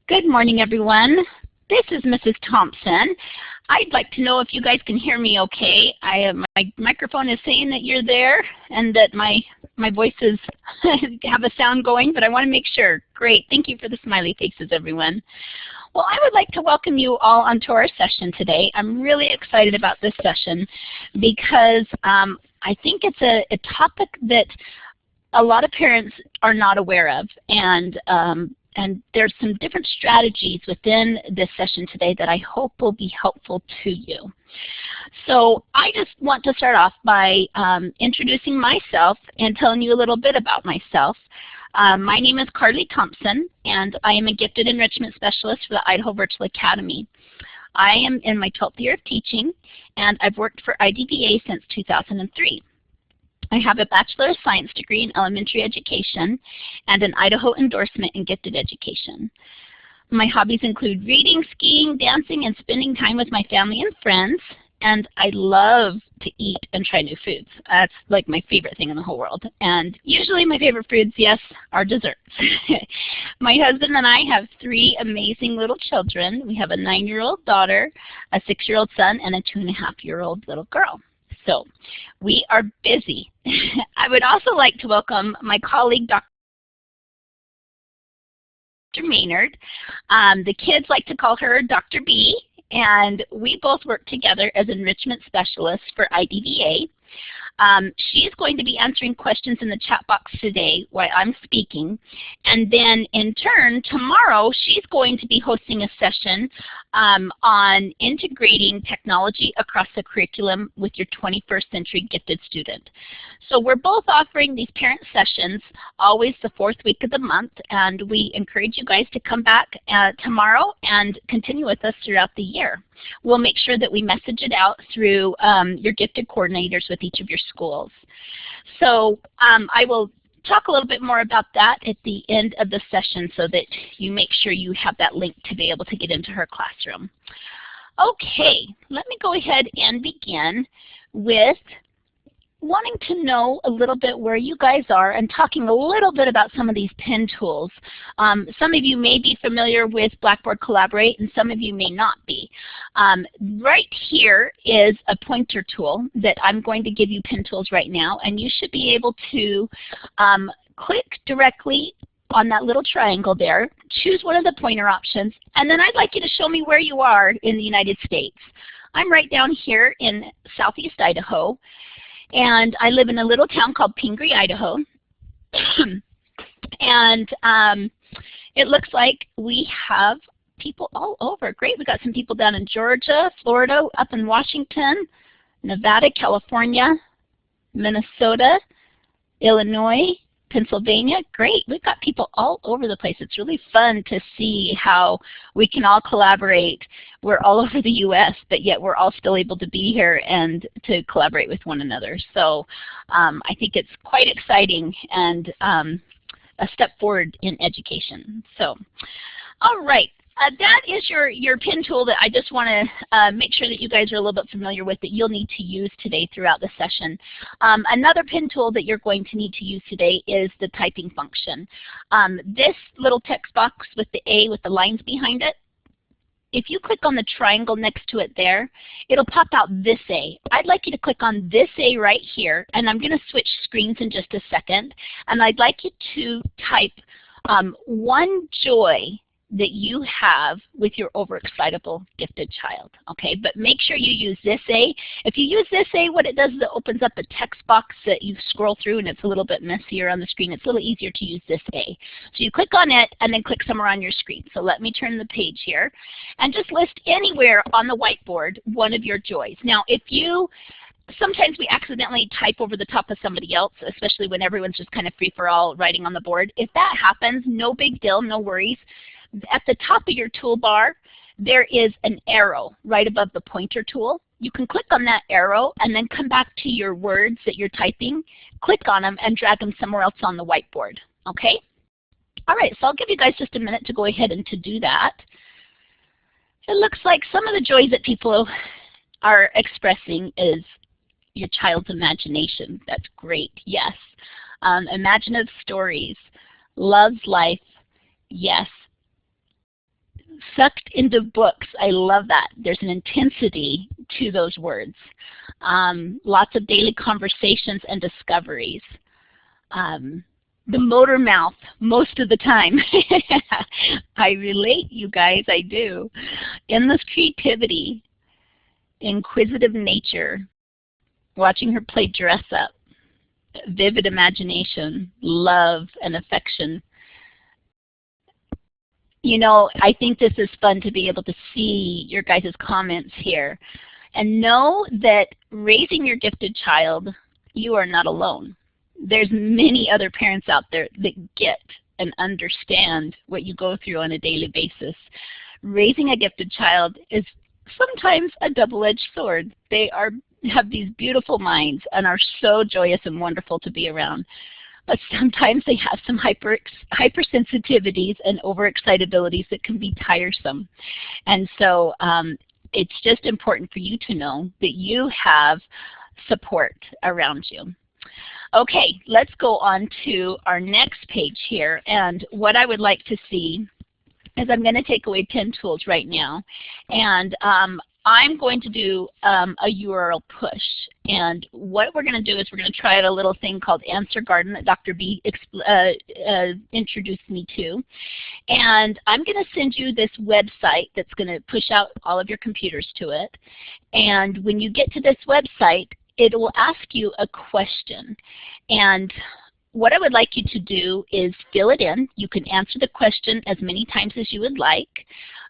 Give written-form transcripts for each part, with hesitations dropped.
Good morning, everyone. This is Mrs. Thompson. I'd like to know if you guys can hear me okay. My microphone is saying that you're there and that my voices have a sound going, but I want to make sure. Great. Thank you for the smiley faces, everyone. Well, I would like to welcome you all onto our session today. I'm really excited about this session because I think it's a topic that a lot of parents are not aware of, and there's some different strategies within this session today that I hope will be helpful to you. So I just want to start off by introducing myself and telling you a little bit about myself. My name is Karli Thompson, and I am a gifted enrichment specialist for the Idaho Virtual Academy. I am in my 12th year of teaching, and I've worked for IDVA since 2003. I have a Bachelor of Science degree in elementary education and an Idaho endorsement in gifted education. My hobbies include reading, skiing, dancing, and spending time with my family and friends, and I love to eat and try new foods. That's like my favorite thing in the whole world. And usually my favorite foods, yes, are desserts. My husband and I have 3 amazing little children. We have a 9-year-old daughter, a 6-year-old son, and a 2.5-year-old little girl. So we are busy. I would also like to welcome my colleague, Dr. Maynard. The kids like to call her Dr. B, and we both work together as enrichment specialists for IDVA. She's going to be answering questions in the chat box today while I'm speaking, and then in turn tomorrow she's going to be hosting a session on integrating technology across the curriculum with your 21st century gifted student. So we're both offering these parent sessions always the 4th week of the month, and we encourage you guys to come back tomorrow and continue with us throughout the year. We'll make sure that we message it out through your gifted coordinators with each of your schools. So I will talk a little bit more about that at the end of the session so that you make sure you have that link to be able to get into her classroom. Okay, let me go ahead and begin with wanting to know a little bit where you guys are and talking a little bit about some of these pen tools. Some of you may be familiar with Blackboard Collaborate and some of you may not be. Right here is a pointer tool that I'm going to give you pen tools right now, and you should be able to click directly on that little triangle there, choose one of the pointer options, and then I'd like you to show me where you are in the United States. I'm right down here in southeast Idaho, and I live in a little town called Pingree, Idaho. And it looks like we have people all over. Great, we got some people down in Georgia, Florida, up in Washington, Nevada, California, Minnesota, Illinois, Pennsylvania. Great, we've got people all over the place. It's really fun to see how we can all collaborate. We're all over the U.S., but yet we're all still able to be here and to collaborate with one another. So I think it's quite exciting and a step forward in education. So, all right. That is your pen tool that I just want to make sure that you guys are a little bit familiar with that you'll need to use today throughout the session. Another pen tool that you're going to need to use today is the typing function. This little text box with the A with the lines behind it, if you click on the triangle next to it there, it'll pop out this A. I'd like you to click on this A right here, and I'm going to switch screens in just a second, and I'd like you to type one joy that you have with your overexcitable gifted child, okay? But make sure you use this A. If you use this A, what it does is it opens up a text box that you scroll through, and it's a little bit messier on the screen. It's a little easier to use this A. So you click on it and then click somewhere on your screen. So let me turn the page here and just list anywhere on the whiteboard one of your joys. Now, sometimes we accidentally type over the top of somebody else, especially when everyone's just kind of free-for-all writing on the board. If that happens, no big deal, no worries. At the top of your toolbar, there is an arrow right above the pointer tool. You can click on that arrow and then come back to your words that you're typing, click on them, and drag them somewhere else on the whiteboard, okay? All right, so I'll give you guys just a minute to go ahead and to do that. It looks like some of the joys that people are expressing is your child's imagination. That's great, yes. Imaginative stories, loves life, yes. Sucked into books. I love that. There's an intensity to those words. Lots of daily conversations and discoveries. The motor mouth most of the time. I relate, you guys, I do. Endless creativity, inquisitive nature, watching her play dress up, vivid imagination, love and affection. You know, I think this is fun to be able to see your guys' comments here. And know that raising your gifted child, you are not alone. There's many other parents out there that get and understand what you go through on a daily basis. Raising a gifted child is sometimes a double-edged sword. They have these beautiful minds and are so joyous and wonderful to be around. But sometimes they have some hypersensitivities and over-excitabilities that can be tiresome. And so it's just important for you to know that you have support around you. Okay, let's go on to our next page here. And what I would like to see is I'm going to take away 10 tools right now. And I'm going to do a URL push. And what we're going to do is we're going to try out a little thing called Answer Garden that Dr. B introduced me to. And I'm going to send you this website that's going to push out all of your computers to it. And when you get to this website, it will ask you a question. And what I would like you to do is fill it in. You can answer the question as many times as you would like.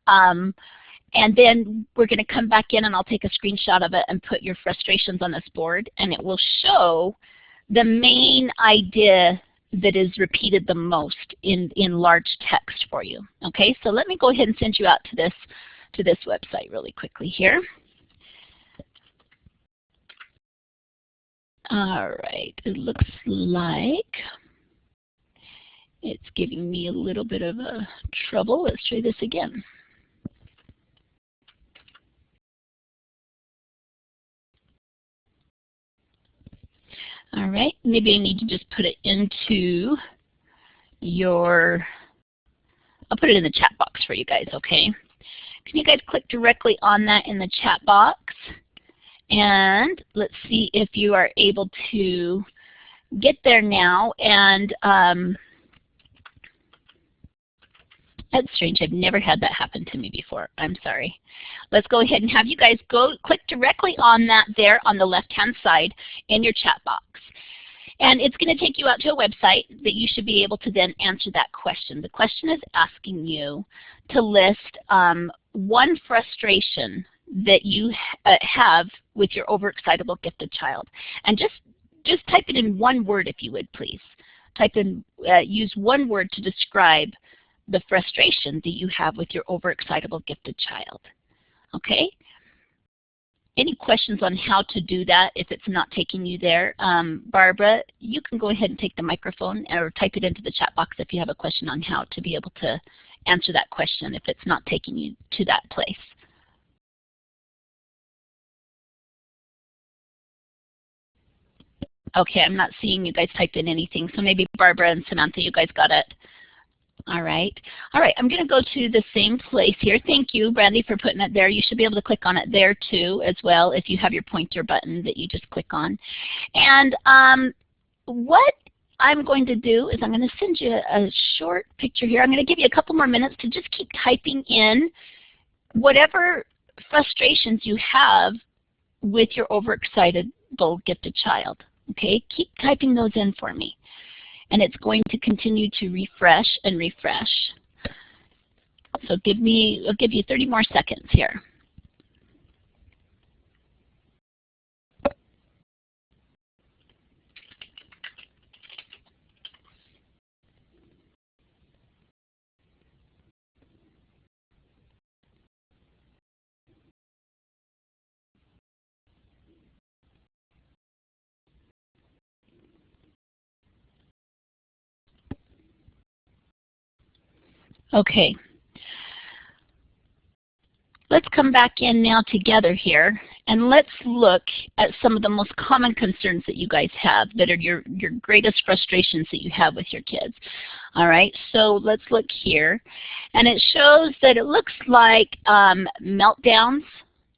And then we're going to come back in and I'll take a screenshot of it and put your frustrations on this board. And it will show the main idea that is repeated the most in large text for you. Okay, so let me go ahead and send you out to this website really quickly here. All right, it looks like it's giving me a little bit of a trouble. Let's try this again. All right, maybe I need to just put it into I'll put it in the chat box for you guys, okay? Can you guys click directly on that in the chat box? And let's see if you are able to get there now. And that's strange. I've never had that happen to me before. I'm sorry. Let's go ahead and have you guys click directly on that there on the left-hand side in your chat box. And it's going to take you out to a website that you should be able to then answer that question. The question is asking you to list one frustration that you have with your overexcitable gifted child. And just type it in one word if you would, please. Use one word to describe the frustration that you have with your overexcitable gifted child. Okay? Any questions on how to do that if it's not taking you there? Barbara, you can go ahead and take the microphone or type it into the chat box if you have a question on how to be able to answer that question if it's not taking you to that place. Okay, I'm not seeing you guys type in anything, so maybe Barbara and Samantha, you guys got it. All right. All right, I'm going to go to the same place here. Thank you, Brandy, for putting it there. You should be able to click on it there, too, as well, if you have your pointer button that you just click on. And what I'm going to do is I'm going to send you a short picture here. I'm going to give you a couple more minutes to just keep typing in whatever frustrations you have with your overexcitable gifted child. Okay, keep typing those in for me. And it's going to continue to refresh and refresh. So I'll give you 30 more seconds here. Okay. Let's come back in now together here, and let's look at some of the most common concerns that you guys have that are your greatest frustrations that you have with your kids. All right, so let's look here, and it shows that it looks like meltdowns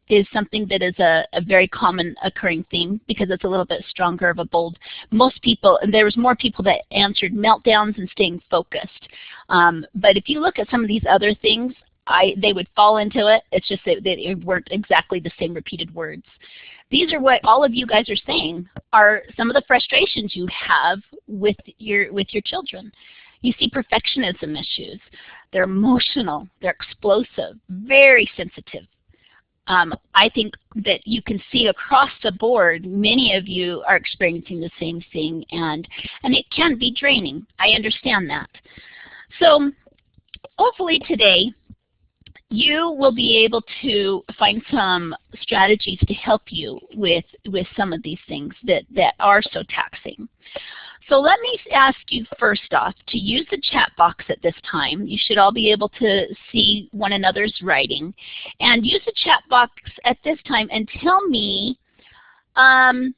is something that is a very common occurring theme because it's a little bit stronger of a bold. Most people, and there was more people that answered meltdowns and staying focused. But if you look at some of these other things, they would fall into it. It's just that they weren't exactly the same repeated words. These are what all of you guys are saying are some of the frustrations you have with your children. You see perfectionism issues. They're emotional. They're explosive. Very sensitive. I think that you can see across the board, many of you are experiencing the same thing, and it can be draining. I understand that. So hopefully today you will be able to find some strategies to help you with some of these things that are so taxing. So let me ask you first off to use the chat box at this time. You should all be able to see one another's writing. And use the chat box at this time and tell me, oh,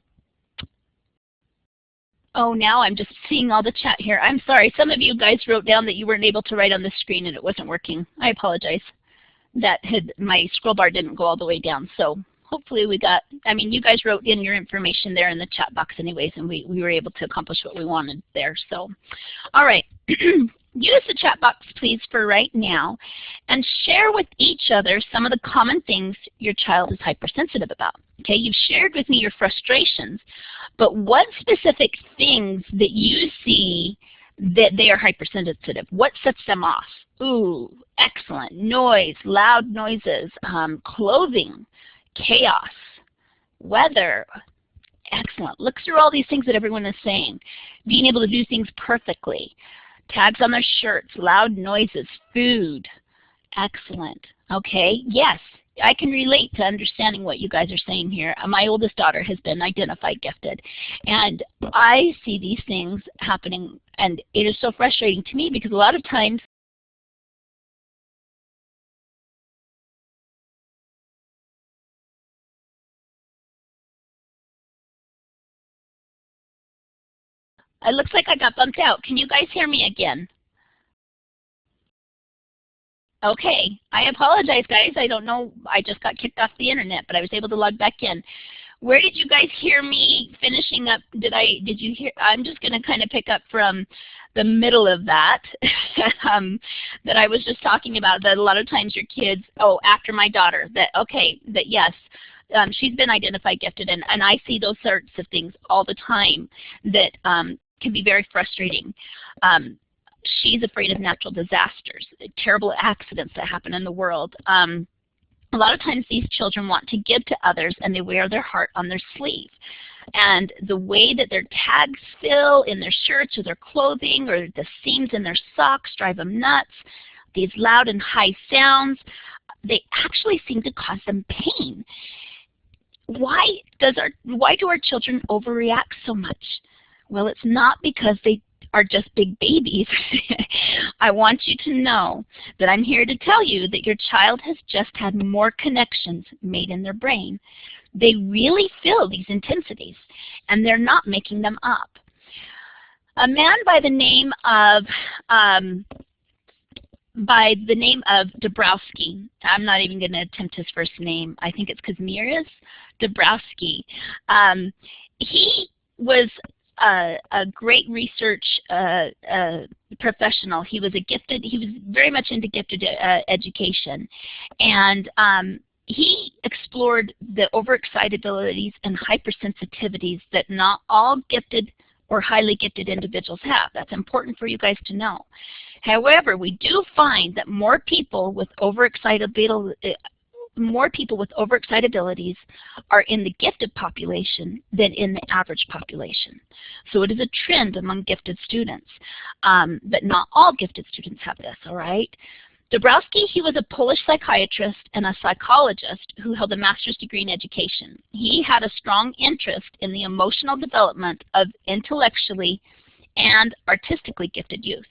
now I'm just seeing all the chat here. I'm sorry. Some of you guys wrote down that you weren't able to write on the screen and it wasn't working. I apologize. My scroll bar didn't go all the way down. So hopefully we got, you guys wrote in your information there in the chat box anyways, and we were able to accomplish what we wanted there. So, all right. Use the chat box, please, for right now, and share with each other some of the common things your child is hypersensitive about. Okay, you've shared with me your frustrations, but what specific things that you see that they are hypersensitive? What sets them off? Ooh, excellent. Noise, loud noises, clothing, chaos, weather, excellent. Look through all these things that everyone is saying. Being able to do things perfectly, tags on their shirts, loud noises, food, excellent. Okay, yes, I can relate to understanding what you guys are saying here. My oldest daughter has been identified gifted, and I see these things happening, and it is so frustrating to me because a lot of times it looks like I got bumped out. Can you guys hear me again? Okay, I apologize, guys. I don't know. I just got kicked off the internet, but I was able to log back in. Where did you guys hear me finishing up? Did you hear? I'm just going to kind of pick up from the middle of that that I was just talking about, that a lot of times your kids, after my daughter, yes, she's been identified gifted, and I see those sorts of things all the time that can be very frustrating. She's afraid of natural disasters, terrible accidents that happen in the world. A lot of times these children want to give to others, and they wear their heart on their sleeve. And the way that their tags fill in their shirts or their clothing or the seams in their socks drive them nuts. These loud and high sounds, they actually seem to cause them pain. Why do our children overreact so much? Well, it's not because they are just big babies. I want you to know that I'm here to tell you that your child has just had more connections made in their brain. They really feel these intensities, and they're not making them up. A man by the name of Dabrowski, I'm not even going to attempt his first name. I think it's Kazimierz Dabrowski. He was a great research professional. He was very much into gifted education, and he explored the overexcitabilities and hypersensitivities that not all gifted or highly gifted individuals have. That's important for you guys to know. However, we do find that more people with overexcitabilities are in the gifted population than in the average population. So it is a trend among gifted students, but not all gifted students have this, all right? Dabrowski, he was a Polish psychiatrist and a psychologist who held a master's degree in education. He had a strong interest in the emotional development of intellectually and artistically gifted youth.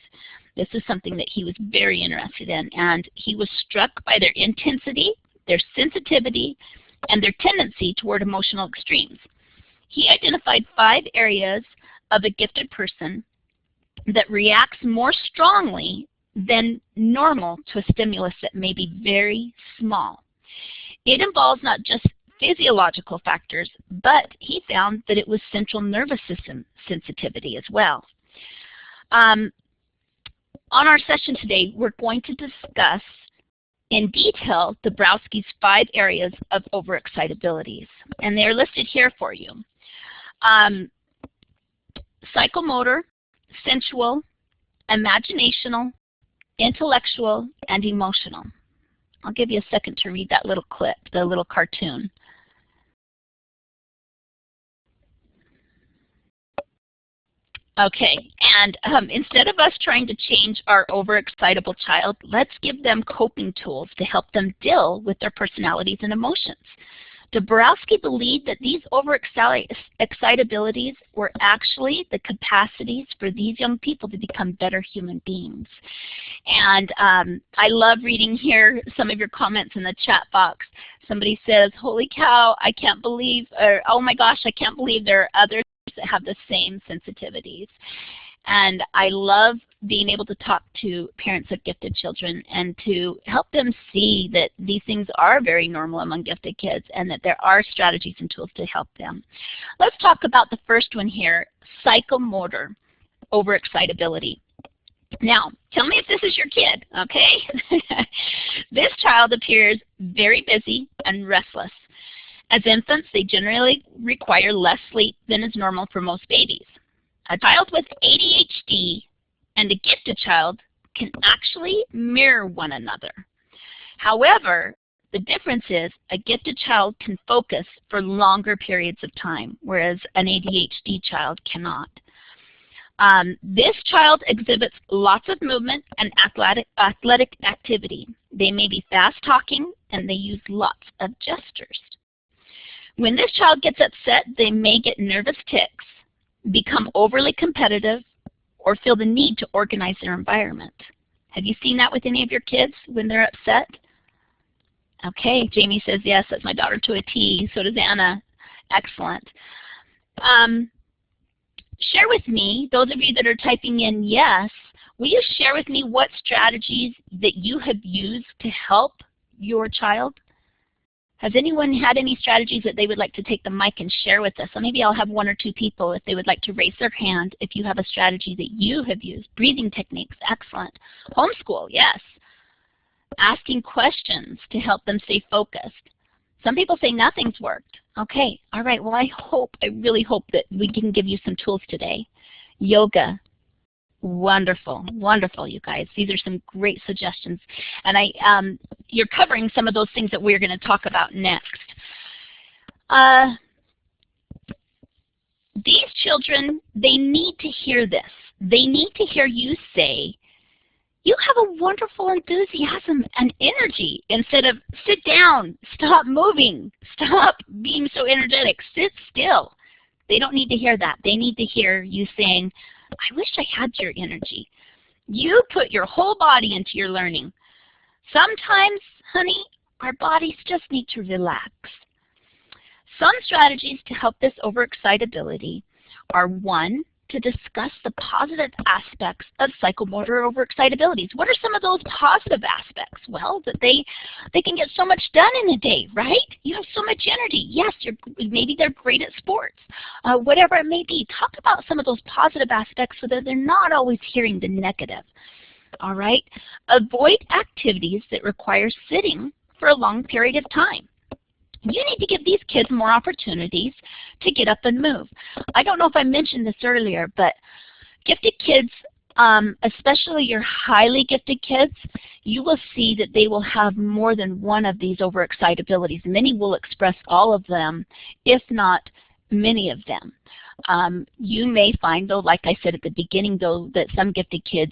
This is something that he was very interested in, and he was struck by their intensity, their sensitivity, and their tendency toward emotional extremes. He identified 5 areas of a gifted person that reacts more strongly than normal to a stimulus that may be very small. It involves not just physiological factors, but he found that it was central nervous system sensitivity as well. On our session today, we're going to discuss in detail Dabrowski's 5 areas of over-excitabilities, and they're listed here for you. Psychomotor, sensual, imaginational, intellectual, and emotional. I'll give you a second to read that little clip, the little cartoon. Okay, and instead of us trying to change our overexcitable child, let's give them coping tools to help them deal with their personalities and emotions. Dabrowski believed that these over-excitabilities were actually the capacities for these young people to become better human beings. And I love reading here some of your comments in the chat box. Somebody says, holy cow, I can't believe, or oh my gosh, I can't believe there are others that have the same sensitivities. And I love being able to talk to parents of gifted children and to help them see that these things are very normal among gifted kids and that there are strategies and tools to help them. Let's talk about the first one here, psychomotor overexcitability. Now, tell me if this is your kid, okay? This child appears very busy and restless. As infants, they generally require less sleep than is normal for most babies. A child with ADHD and a gifted child can actually mirror one another. However, the difference is a gifted child can focus for longer periods of time, whereas an ADHD child cannot. This child exhibits lots of movement and athletic activity. They may be fast talking and they use lots of gestures. When this child gets upset, they may get nervous tics, become overly competitive, or feel the need to organize their environment. Have you seen that with any of your kids when they're upset? Okay, Jamie says, yes, that's my daughter to a T. So does Anna. Excellent. Share with me, those of you that are typing in yes, will you share with me what strategies that you have used to help your child? Has anyone had any strategies that they would like to take the mic and share with us? So maybe I'll have 1 or 2 people if they would like to raise their hand if you have a strategy that you have used. Breathing techniques, excellent. Homeschool, yes. Asking questions to help them stay focused. Some people say nothing's worked. Okay, all right, well I really hope that we can give you some tools today. Yoga. Wonderful, wonderful, you guys. These are some great suggestions. And you're covering some of those things that we're going to talk about next. These children, they need to hear this. They need to hear you say, you have a wonderful enthusiasm and energy, instead of sit down, stop moving, stop being so energetic, sit still. They don't need to hear that. They need to hear you saying, I wish I had your energy. You put your whole body into your learning. Sometimes, honey, our bodies just need to relax. Some strategies to help this overexcitability are 1, to discuss the positive aspects of psychomotor overexcitabilities. What are some of those positive aspects? Well, that they can get so much done in a day, right? You have so much energy. Yes, maybe they're great at sports. Whatever it may be, talk about some of those positive aspects so that they're not always hearing the negative. All right? Avoid activities that require sitting for a long period of time. You need to give these kids more opportunities to get up and move. I don't know if I mentioned this earlier, but gifted kids, especially your highly gifted kids, you will see that they will have more than one of these overexcitabilities. Many will express all of them, if not many of them. You may find, though, like I said at the beginning, though, that some gifted kids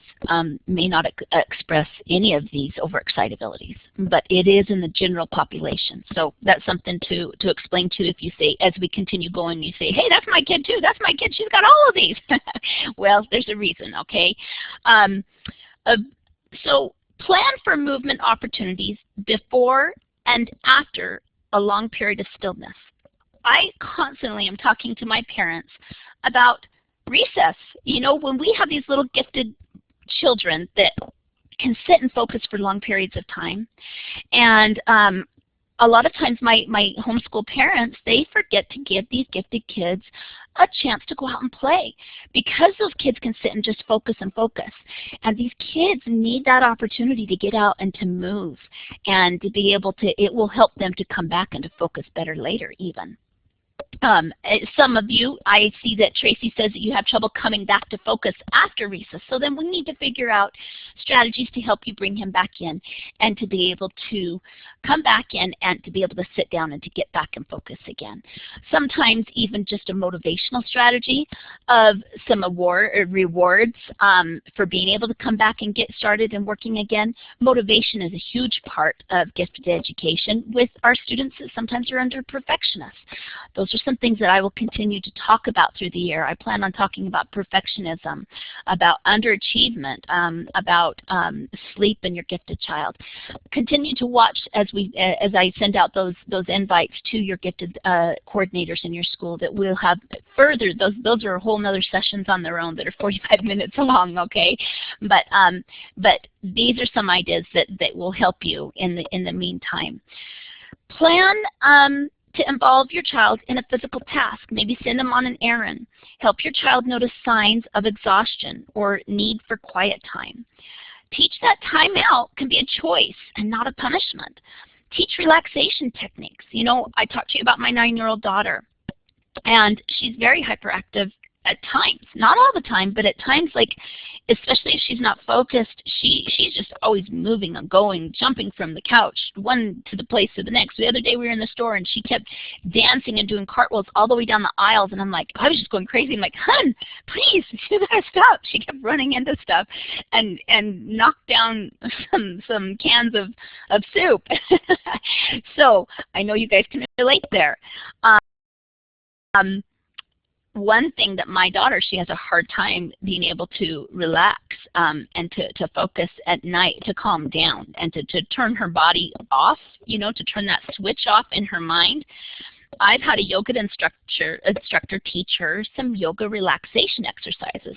may not express any of these overexcitabilities, but it is in the general population. So that's something to explain too. If you say, as we continue going, you say, hey, that's my kid too, that's my kid, she's got all of these. Well, there's a reason, okay? So plan for movement opportunities before and after a long period of stillness. I constantly am talking to my parents about recess. You know, when we have these little gifted children that can sit and focus for long periods of time, and a lot of times my homeschool parents, they forget to give these gifted kids a chance to go out and play, because those kids can sit and just focus and focus. And these kids need that opportunity to get out and to move and to be able to, it will help them to come back and to focus better later even. Some of you, I see that Tracy says that you have trouble coming back to focus after recess. So then we need to figure out strategies to help you bring him back in and to be able to come back in and to be able to sit down and to get back and focus again. Sometimes even just a motivational strategy of some rewards for being able to come back and get started and working again. Motivation is a huge part of gifted education with our students that sometimes are under perfectionists. Those are some things that I will continue to talk about through the year. I plan on talking about perfectionism, about underachievement, about sleep in your gifted child. Continue to watch as I send out those invites to your gifted coordinators in your school that will have further, those are whole nother sessions on their own that are 45 minutes long, okay? But these are some ideas that will help you in the meantime. Plan to involve your child in a physical task. Maybe send them on an errand. Help your child notice signs of exhaustion or need for quiet time. Teach that time out can be a choice and not a punishment. Teach relaxation techniques. You know, I talked to you about my 9-year-old daughter, and she's very hyperactive at times. Not all the time, but at times, like, especially if she's not focused, she's just always moving and going, jumping from the couch, one to the place to the next. The other day we were in the store and she kept dancing and doing cartwheels all the way down the aisles, and I'm like, I was just going crazy. I'm like, hun, please, you gotta stop. She kept running into stuff and knocked down some cans of soup. So I know you guys can relate there. One thing that my daughter, she has a hard time being able to relax and to focus at night, to calm down and to turn her body off, you know, to turn that switch off in her mind. I've had a yoga instructor teach her some yoga relaxation exercises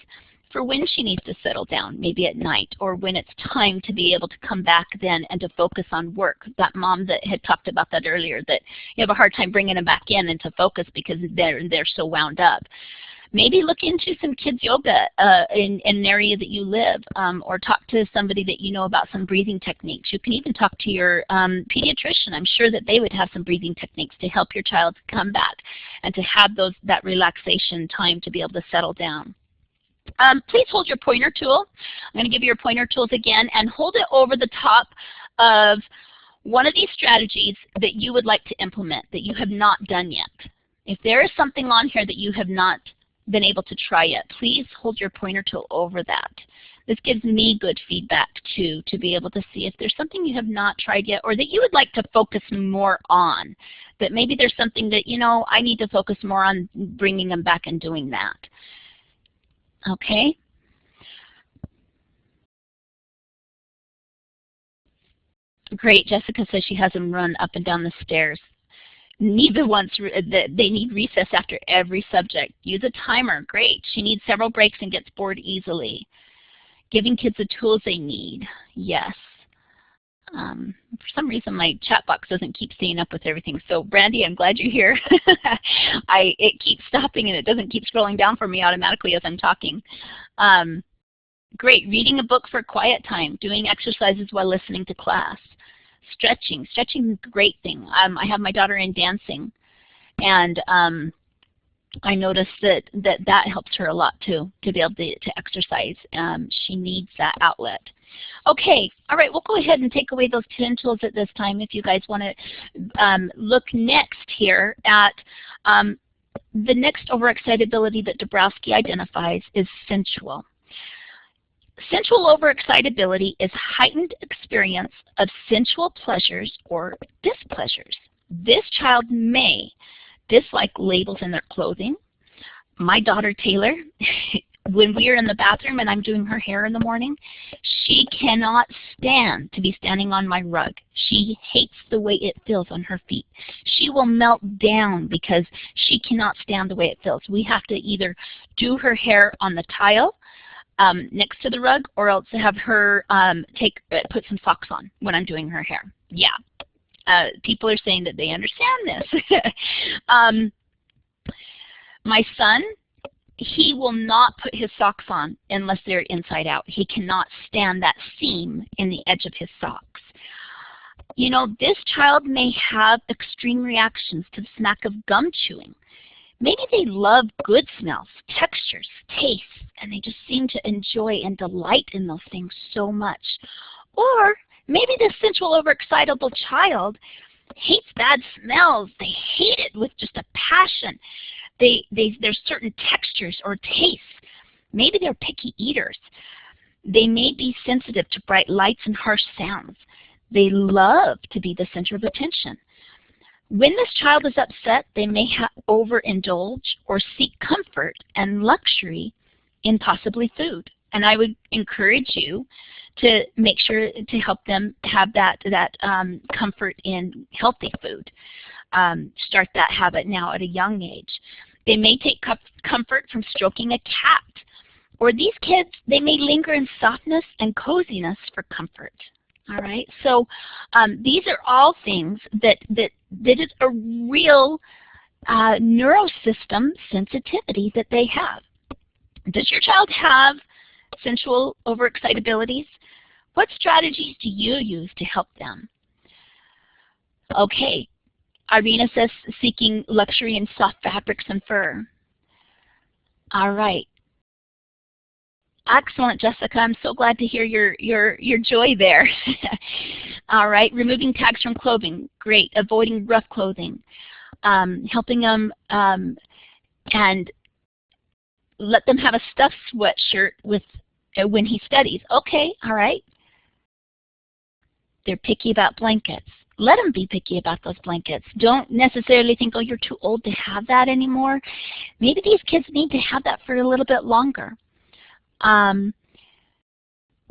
for when she needs to settle down, maybe at night, or when it's time to be able to come back then and to focus on work. That mom that had talked about that earlier, that you have a hard time bringing them back in and to focus because they're so wound up. Maybe look into some kids yoga in an area that you live, or talk to somebody that you know about some breathing techniques. You can even talk to your pediatrician. I'm sure that they would have some breathing techniques to help your child come back and to have that relaxation time to be able to settle down. Please hold your pointer tool. I'm going to give you your pointer tools again, and hold it over the top of one of these strategies that you would like to implement that you have not done yet. If there is something on here that you have not been able to try yet, please hold your pointer tool over that. This gives me good feedback too, to be able to see if there's something you have not tried yet or that you would like to focus more on. That maybe there's something that, you know, I need to focus more on bringing them back and doing that. Okay. Great. Jessica says she has them run up and down the stairs. Neither wants, they need recess after every subject. Use a timer. Great. She needs several breaks and gets bored easily. Giving kids the tools they need. Yes. For some reason my chat box doesn't keep staying up with everything. So Brandy, I'm glad you're here. It keeps stopping and it doesn't keep scrolling down for me automatically as I'm talking. Great. Reading a book for quiet time. Doing exercises while listening to class. Stretching. Stretching is a great thing. I have my daughter in dancing, and I noticed that helps her a lot too, to be able to exercise. She needs that outlet. Okay, all right, we'll go ahead and take away those 10 tools at this time. If you guys want to look next here at the next overexcitability that Dabrowski identifies is sensual. Sensual overexcitability is heightened experience of sensual pleasures or displeasures. This child may dislike labels in their clothing. My daughter Taylor When we are in the bathroom and I'm doing her hair in the morning, she cannot stand to be standing on my rug. She hates the way it feels on her feet. She will melt down because she cannot stand the way it feels. We have to either do her hair on the tile next to the rug, or else have her put some socks on when I'm doing her hair. Yeah, people are saying that they understand this. My son, he will not put his socks on unless they're inside out. He cannot stand that seam in the edge of his socks. You know, this child may have extreme reactions to the smack of gum chewing. Maybe they love good smells, textures, tastes, and they just seem to enjoy and delight in those things so much. Or maybe this sensual overexcitable child hates bad smells. They hate it with just a passion. There's certain textures or tastes. Maybe they're picky eaters. They may be sensitive to bright lights and harsh sounds. They love to be the center of attention. When this child is upset, they may overindulge or seek comfort and luxury in possibly food. And I would encourage you to make sure to help them have that comfort in healthy food. Start that habit now at a young age. They may take comfort from stroking a cat. Or these kids, they may linger in softness and coziness for comfort. All right, so these are all things that is a real neurosystem sensitivity that they have. Does your child have sensual overexcitabilities? What strategies do you use to help them? Okay, Irina says seeking luxury in soft fabrics and fur. All right. Excellent, Jessica. I'm so glad to hear your joy there. All right, removing tags from clothing. Great. Avoiding rough clothing. Helping them and let them have a stuffed sweatshirt with when he studies. Okay, all right. They're picky about blankets. Let them be picky about those blankets. Don't necessarily think, oh, you're too old to have that anymore. Maybe these kids need to have that for a little bit longer.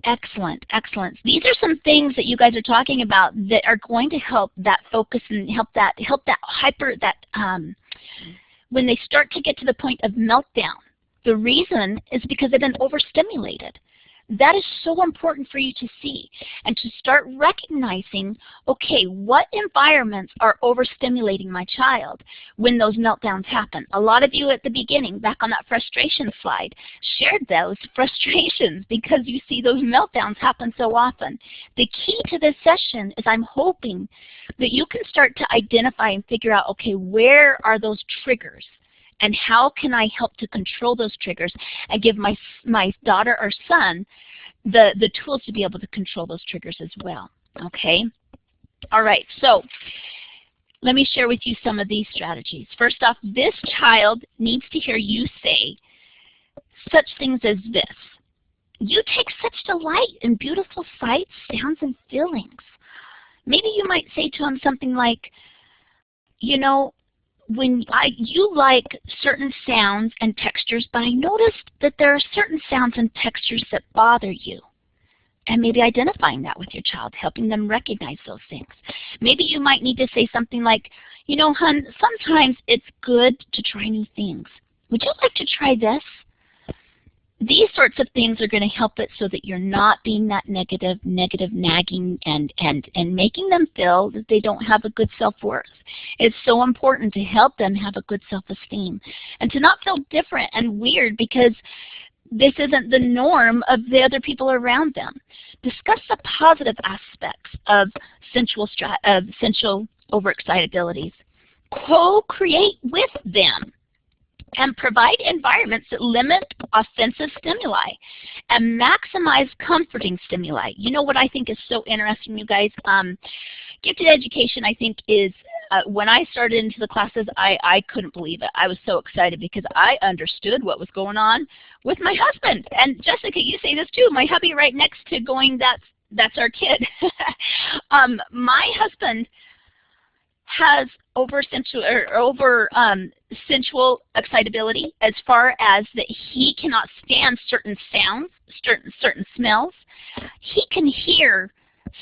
Excellent, excellent. These are some things that you guys are talking about that are going to help that focus and help that when they start to get to the point of meltdown. The reason is because they've been overstimulated. That is so important for you to see and to start recognizing, okay, what environments are overstimulating my child when those meltdowns happen. A lot of you at the beginning, back on that frustration slide, shared those frustrations because you see those meltdowns happen so often. The key to this session is I'm hoping that you can start to identify and figure out, okay, where are those triggers? And how can I help to control those triggers and give my daughter or son the tools to be able to control those triggers as well, okay? All right, so let me share with you some of these strategies. First off, this child needs to hear you say such things as this. You take such delight in beautiful sights, sounds, and feelings. Maybe you might say to him something like, you know, you like certain sounds and textures, but I noticed that there are certain sounds and textures that bother you. And maybe identifying that with your child, helping them recognize those things. Maybe you might need to say something like, you know, hon, sometimes it's good to try new things. Would you like to try this? These sorts of things are going to help it so that you're not being that negative nagging and making them feel that they don't have a good self-worth. It's so important to help them have a good self-esteem and to not feel different and weird because this isn't the norm of the other people around them. Discuss the positive aspects of sensual over-excitabilities. Co-create with them. And provide environments that limit offensive stimuli and maximize comforting stimuli. You know what I think is so interesting, you guys? Gifted education, I think, is when I started into the classes, I couldn't believe it. I was so excited because I understood what was going on with my husband. And Jessica, you say this too. My hubby right next to going, that's our kid. My husband has sensual excitability as far as that he cannot stand certain sounds, certain smells. He can hear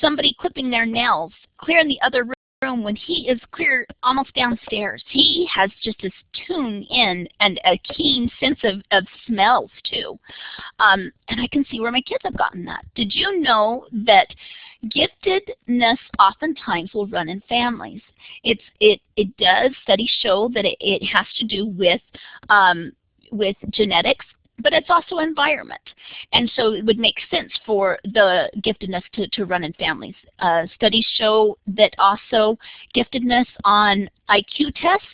somebody clipping their nails clear in the other room when he is clear almost downstairs. He has just this tune in and a keen sense of smells too. And I can see where my kids have gotten that. Did you know that giftedness oftentimes will run in families? It does, studies show that it has to do with genetics, but it's also environment. And so it would make sense for the giftedness to run in families. Studies show that also giftedness on IQ tests,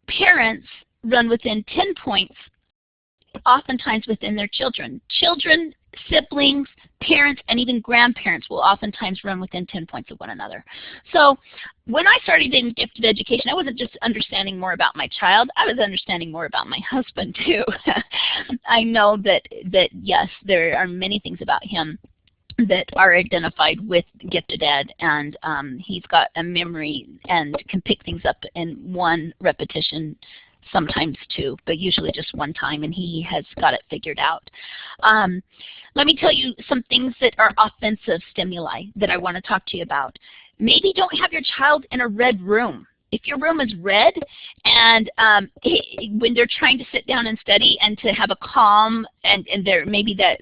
parents run within 10 points oftentimes within their children. Children, siblings, parents, and even grandparents will oftentimes run within 10 points of one another. So when I started in gifted education, I wasn't just understanding more about my child, I was understanding more about my husband too. I know that yes, there are many things about him that are identified with gifted ed, and he's got a memory and can pick things up in one repetition, sometimes two, but usually just one time, and he has got it figured out. Let me tell you some things that are offensive stimuli that I want to talk to you about. Maybe don't have your child in a red room. If your room is red and when they're trying to sit down and study and to have a calm and there maybe that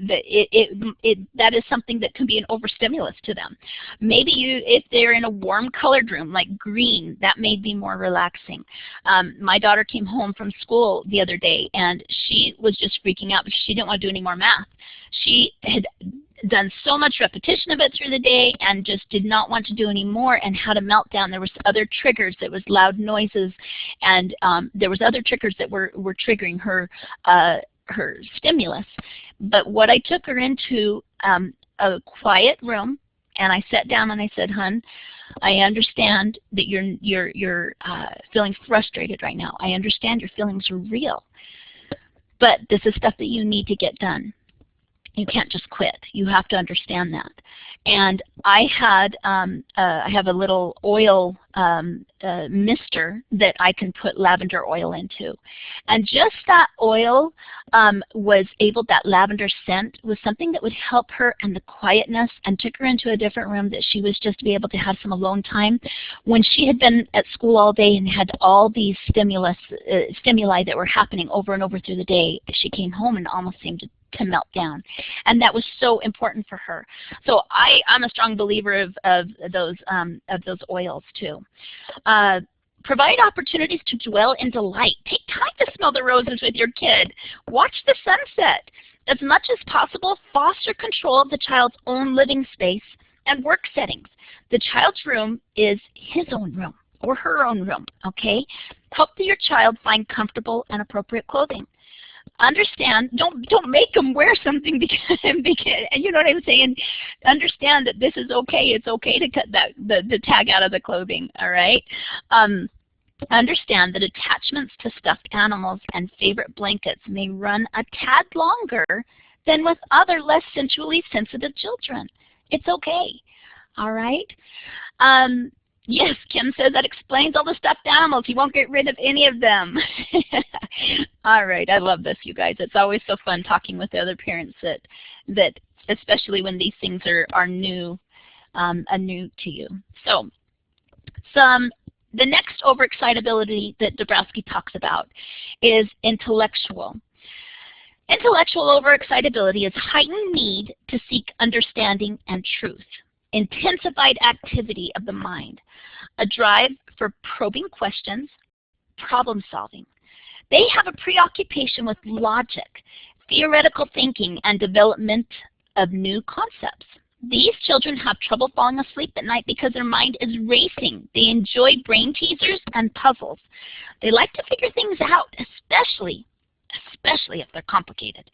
is something that can be an overstimulus to them. Maybe if they're in a warm colored room like green, that may be more relaxing. My daughter came home from school the other day and she was just freaking out because she didn't want to do any more math. She had done so much repetition of it through the day and just did not want to do any more and had a meltdown. There was other triggers. There was loud noises, and there was other triggers that were triggering her stimulus. But what I took her into a quiet room, and I sat down and I said, "Hun, I understand that you're feeling frustrated right now. I understand your feelings are real, but this is stuff that you need to get done. You can't just quit. You have to understand that." And I have a little oil mister that I can put lavender oil into. And just that oil that lavender scent was something that would help her in the quietness and took her into a different room that she was just to be able to have some alone time. When she had been at school all day and had all these stimuli that were happening over and over through the day, she came home and almost seemed to melt down, and that was so important for her. So I'm a strong believer of those oils too. Provide opportunities to dwell in delight. Take time to smell the roses with your kid. Watch the sunset. As much as possible, foster control of the child's own living space and work settings. The child's room is his own room or her own room, okay? Help your child find comfortable and appropriate clothing. Understand, don't make them wear something because you know what I'm saying? Understand that this is okay. It's okay to cut the tag out of the clothing, all right? Understand that attachments to stuffed animals and favorite blankets may run a tad longer than with other less sensually sensitive children. It's okay, all right? Yes, Kim says that explains all the stuffed animals. He won't get rid of any of them. All right, I love this, you guys. It's always so fun talking with the other parents that especially when these things are new, new to you. So, the next overexcitability that Dabrowski talks about is intellectual. Intellectual overexcitability is heightened need to seek understanding and truth. Intensified activity of the mind, a drive for probing questions, problem solving. They have a preoccupation with logic, theoretical thinking, and development of new concepts. These children have trouble falling asleep at night because their mind is racing. They enjoy brain teasers and puzzles. They like to figure things out, especially if they're complicated.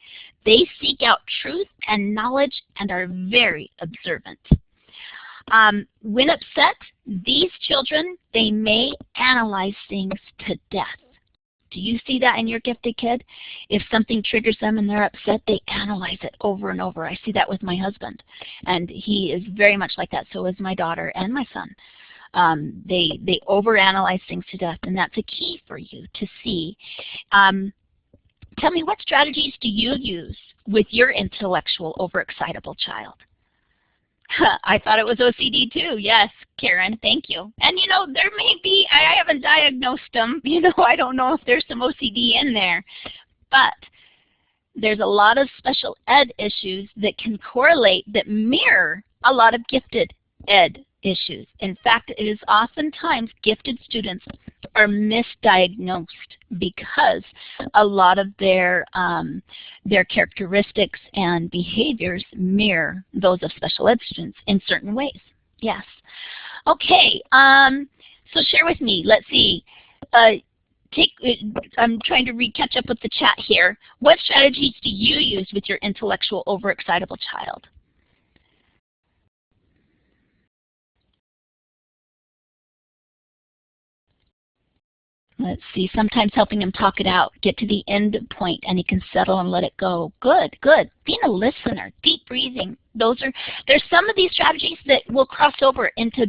They seek out truth and knowledge and are very observant. When upset, these children, they may analyze things to death. Do you see that in your gifted kid? If something triggers them and they're upset, they analyze it over and over. I see that with my husband, and he is very much like that. So is my daughter and my son. They overanalyze things to death, and that's a key for you to see. Tell me, what strategies do you use with your intellectual overexcitable child? I thought it was OCD too. Yes, Karen, thank you. And you know, there may be, I haven't diagnosed them, you know, I don't know if there's some OCD in there, but there's a lot of special ed issues that can correlate, that mirror a lot of gifted ed issues. In fact, it is oftentimes gifted students are misdiagnosed because a lot of their characteristics and behaviors mirror those of special ed students in certain ways. Yes. Okay. So share with me. Let's see. I'm trying to catch up with the chat here. What strategies do you use with your intellectual overexcitable child? Let's see, sometimes helping him talk it out, get to the end point, and he can settle and let it go. Good, good. Being a listener, deep breathing. There's some of these strategies that will cross over into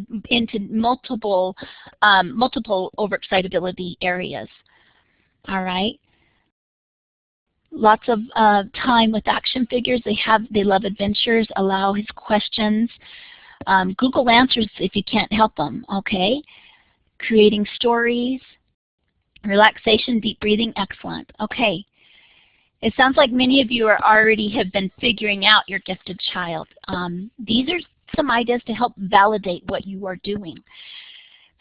multiple overexcitability areas. All right. Lots of time with action figures. They love adventures. Allow his questions. Google answers if you can't help them. Okay. Creating stories. Relaxation, deep breathing, excellent. Okay. It sounds like many of you already have been figuring out your gifted child. These are some ideas to help validate what you are doing.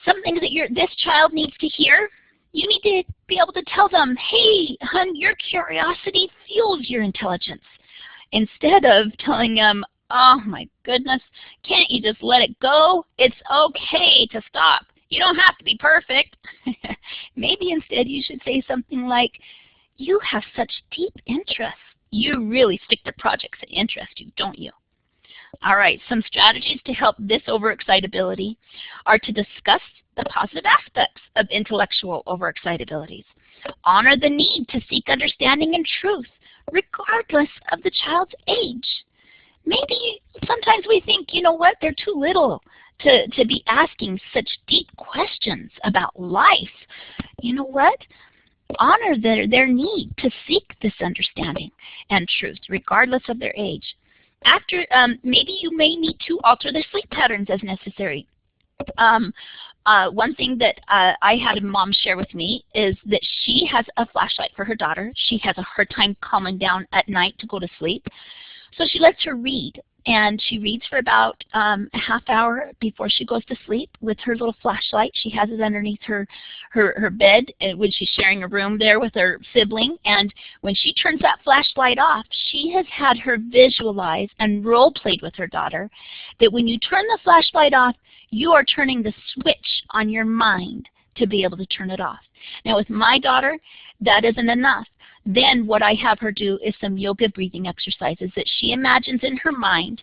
Some things that this child needs to hear, you need to be able to tell them, hey, hun, your curiosity fuels your intelligence. Instead of telling them, oh my goodness, can't you just let it go? It's okay to stop. You don't have to be perfect. Maybe instead you should say something like, you have such deep interest. You really stick to projects that interest you, don't you? All right, some strategies to help this overexcitability are to discuss the positive aspects of intellectual overexcitabilities. Honor the need to seek understanding and truth, regardless of the child's age. Maybe sometimes we think, you know what, they're too little to be asking such deep questions about life. You know what? Honor their need to seek this understanding and truth, regardless of their age. Maybe you may need to alter their sleep patterns as necessary. One thing that I had a mom share with me is that she has a flashlight for her daughter. She has a hard time calming down at night to go to sleep. So she lets her read. And she reads for about a half hour before she goes to sleep with her little flashlight. She has it underneath her bed when she's sharing a room there with her sibling. And when she turns that flashlight off, she has had her visualize and role played with her daughter that when you turn the flashlight off, you are turning the switch on your mind to be able to turn it off. Now with my daughter, that isn't enough. Then what I have her do is some yoga breathing exercises that she imagines in her mind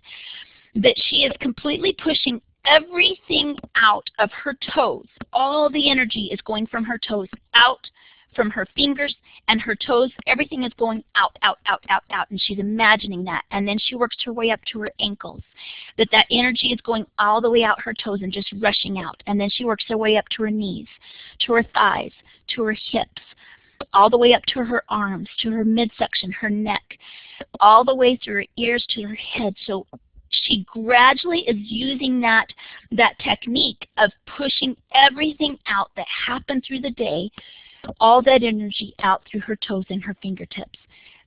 that she is completely pushing everything out of her toes. All the energy is going from her toes out, from her fingers and her toes. Everything is going out, out, out, out, out, and she's imagining that. And then she works her way up to her ankles, that energy is going all the way out her toes and just rushing out. And then she works her way up to her knees, to her thighs, to her hips, all the way up to her arms, to her midsection, her neck, all the way through her ears to her head. So she gradually is using that technique of pushing everything out that happened through the day, all that energy out through her toes and her fingertips.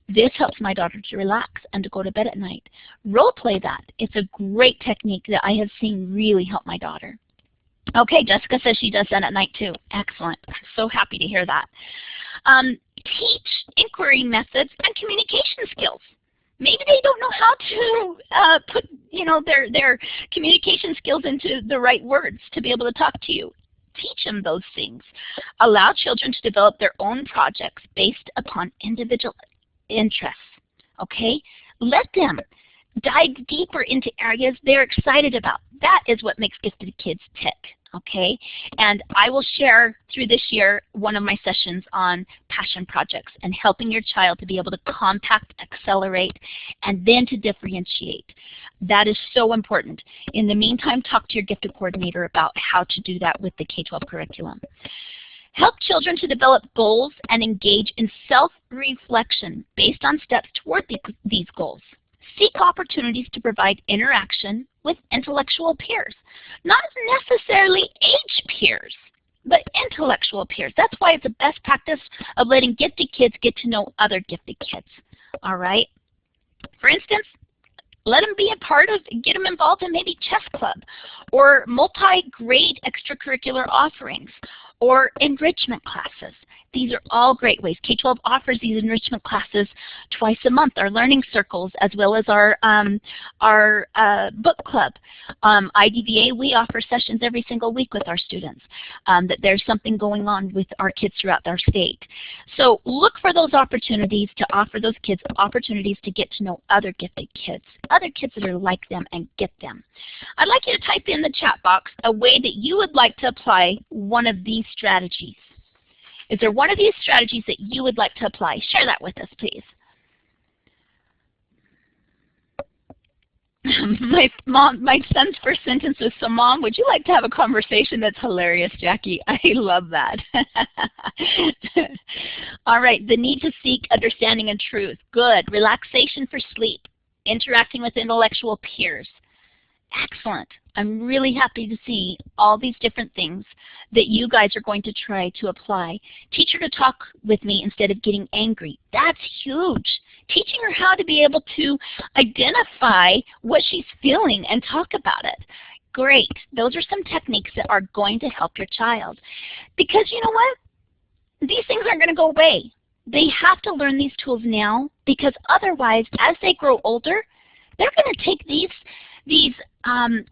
This helps my daughter to relax and to go to bed at night. Role play that. It's a great technique that I have seen really help my daughter. Okay, Jessica says she does that at night too. Excellent. So happy to hear that. Teach inquiry methods and communication skills. Maybe they don't know how to put their communication skills into the right words to be able to talk to you. Teach them those things. Allow children to develop their own projects based upon individual interests. Okay? Let them dive deeper into areas they're excited about. That is what makes gifted kids tick, okay? And I will share through this year one of my sessions on passion projects and helping your child to be able to compact, accelerate, and then to differentiate. That is so important. In the meantime, talk to your gifted coordinator about how to do that with the K-12 curriculum. Help children to develop goals and engage in self-reflection based on steps toward these goals. Seek opportunities to provide interaction with intellectual peers. Not necessarily age peers, but intellectual peers. That's why it's a best practice of letting gifted kids get to know other gifted kids. All right? For instance, let them be a part of, get them involved in maybe chess club or multi-grade extracurricular offerings or enrichment classes. These are all great ways. K-12 offers these enrichment classes twice a month, our learning circles, as well as our book club. IDVA, we offer sessions every single week with our students, that there's something going on with our kids throughout our state. So look for those opportunities to offer those kids opportunities to get to know other gifted kids that are like them and get them. I'd like you to type in the chat box a way that you would like to apply one of these strategies. Is there one of these strategies that you would like to apply? Share that with us, please. My son's first sentence was, "So Mom, would you like to have a conversation?" That's hilarious, Jackie. I love that. All right, the need to seek understanding and truth. Good. Relaxation for sleep. Interacting with intellectual peers. Excellent. I'm really happy to see all these different things that you guys are going to try to apply. Teach her to talk with me instead of getting angry. That's huge. Teaching her how to be able to identify what she's feeling and talk about it. Great. Those are some techniques that are going to help your child. Because you know what? These things aren't going to go away. They have to learn these tools now, because otherwise, as they grow older, they're going to take these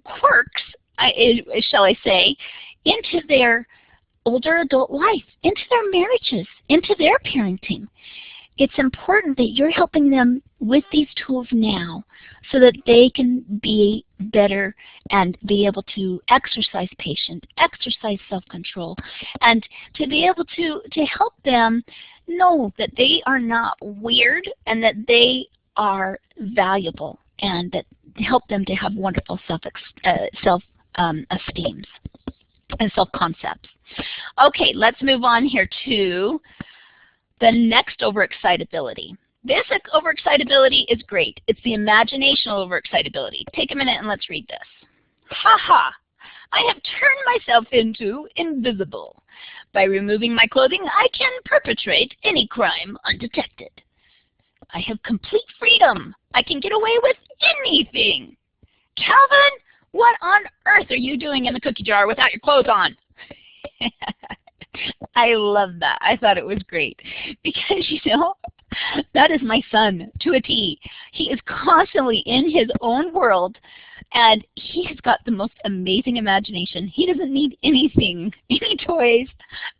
quirks, shall I say, into their older adult life, into their marriages, into their parenting. It's important that you're helping them with these tools now so that they can be better and be able to exercise patience, exercise self-control, and to be able to help them know that they are not weird and that they are valuable, and that help them to have wonderful self-esteems and self-concepts. Okay, let's move on here to the next overexcitability. Basic overexcitability is great. It's the imaginational overexcitability. Take a minute and let's read this. Ha ha! I have turned myself into invisible. By removing my clothing, I can perpetrate any crime undetected. I have complete freedom. I can get away with anything. Calvin, what on earth are you doing in the cookie jar without your clothes on? I love that. I thought it was great because, you know, that is my son to a T. He is constantly in his own world, and he has got the most amazing imagination. He doesn't need anything, any toys.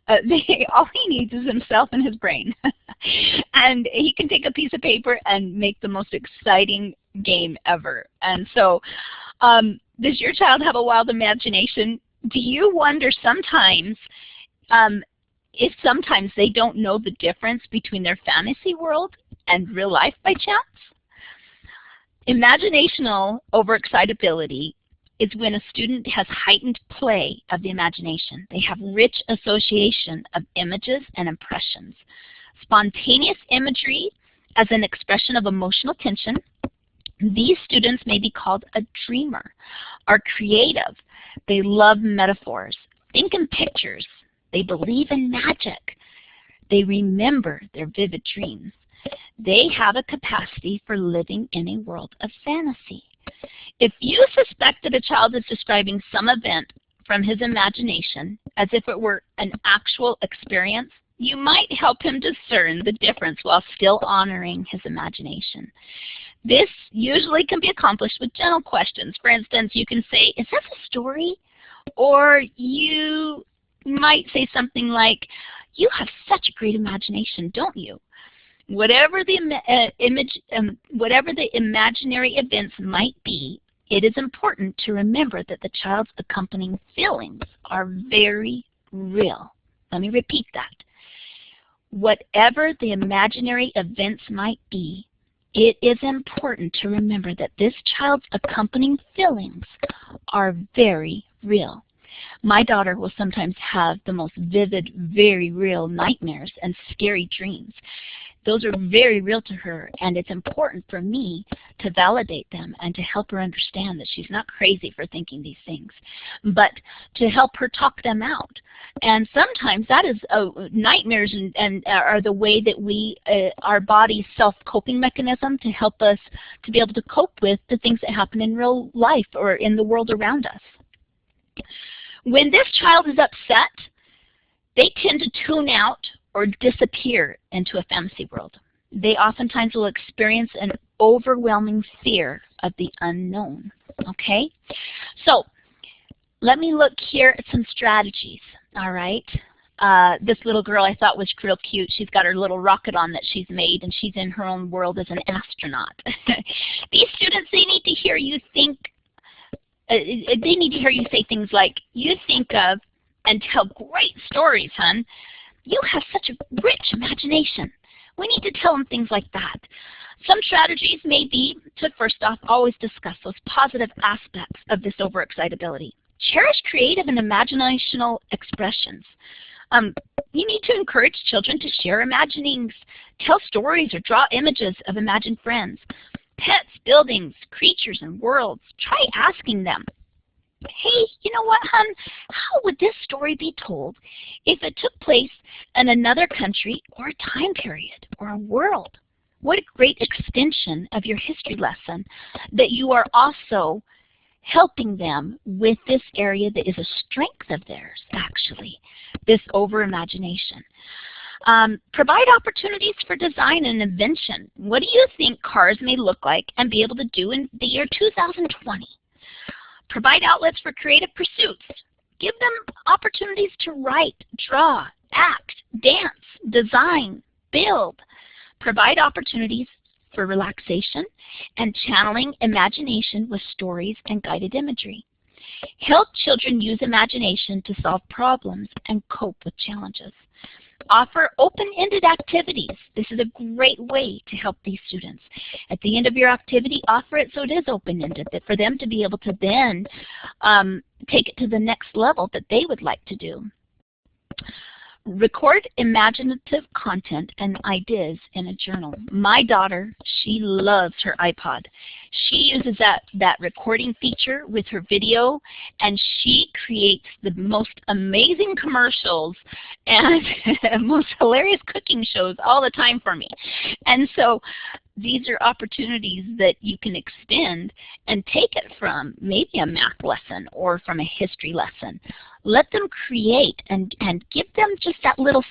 All he needs is himself and his brain. And he can take a piece of paper and make the most exciting game ever. And so, does your child have a wild imagination? Do you wonder sometimes if sometimes they don't know the difference between their fantasy world and real life by chance? Imaginational overexcitability is when a student has heightened play of the imagination. They have rich association of images and impressions. Spontaneous imagery as an expression of emotional tension. These students may be called a dreamer, are creative. They love metaphors, think in pictures. They believe in magic. They remember their vivid dreams. They have a capacity for living in a world of fantasy. If you suspect that a child is describing some event from his imagination as if it were an actual experience, you might help him discern the difference while still honoring his imagination. This usually can be accomplished with gentle questions. For instance, you can say, "Is this a story?" Or you might say something like, "You have such a great imagination, don't you?" Whatever the whatever the imaginary events might be, it is important to remember that the child's accompanying feelings are very real. Let me repeat that. Whatever the imaginary events might be, it is important to remember that this child's accompanying feelings are very real. My daughter will sometimes have the most vivid, very real nightmares and scary dreams. Those are very real to her, and it's important for me to validate them and to help her understand that she's not crazy for thinking these things, but to help her talk them out. And sometimes that is nightmares and are the way that we, our body's self-coping mechanism to help us to be able to cope with the things that happen in real life or in the world around us. When this child is upset, they tend to tune out or disappear into a fantasy world. They oftentimes will experience an overwhelming fear of the unknown, okay? So let me look here at some strategies, all right? This little girl I thought was real cute. She's got her little rocket on that she's made, and she's in her own world as an astronaut. These students, they need to hear you think, they need to hear you say things like, you think of and tell great stories, hon. You have such a rich imagination. We need to tell them things like that. Some strategies may be to, first off, always discuss those positive aspects of this overexcitability. Cherish creative and imaginational expressions. You need to encourage children to share imaginings, tell stories, or draw images of imagined friends, pets, buildings, creatures, and worlds. Try asking them, hey, you know what, hon, how would this story be told if it took place in another country or a time period or a world? What a great extension of your history lesson that you are also helping them with this area that is a strength of theirs, actually, this over-imagination. Provide opportunities for design and invention. What do you think cars may look like and be able to do in the year 2020? Provide outlets for creative pursuits. Give them opportunities to write, draw, act, dance, design, build. Provide opportunities for relaxation and channeling imagination with stories and guided imagery. Help children use imagination to solve problems and cope with challenges. Offer open-ended activities. This is a great way to help these students. At the end of your activity, offer it so it is open-ended, that for them to be able to then take it to the next level that they would like to do. Record imaginative content and ideas in a journal. My daughter, she loves her iPod. She uses that recording feature with her video, and she creates the most amazing commercials and most hilarious cooking shows all the time for me. And so these are opportunities that you can extend and take it from maybe a math lesson or from a history lesson. Let them create and give them just that little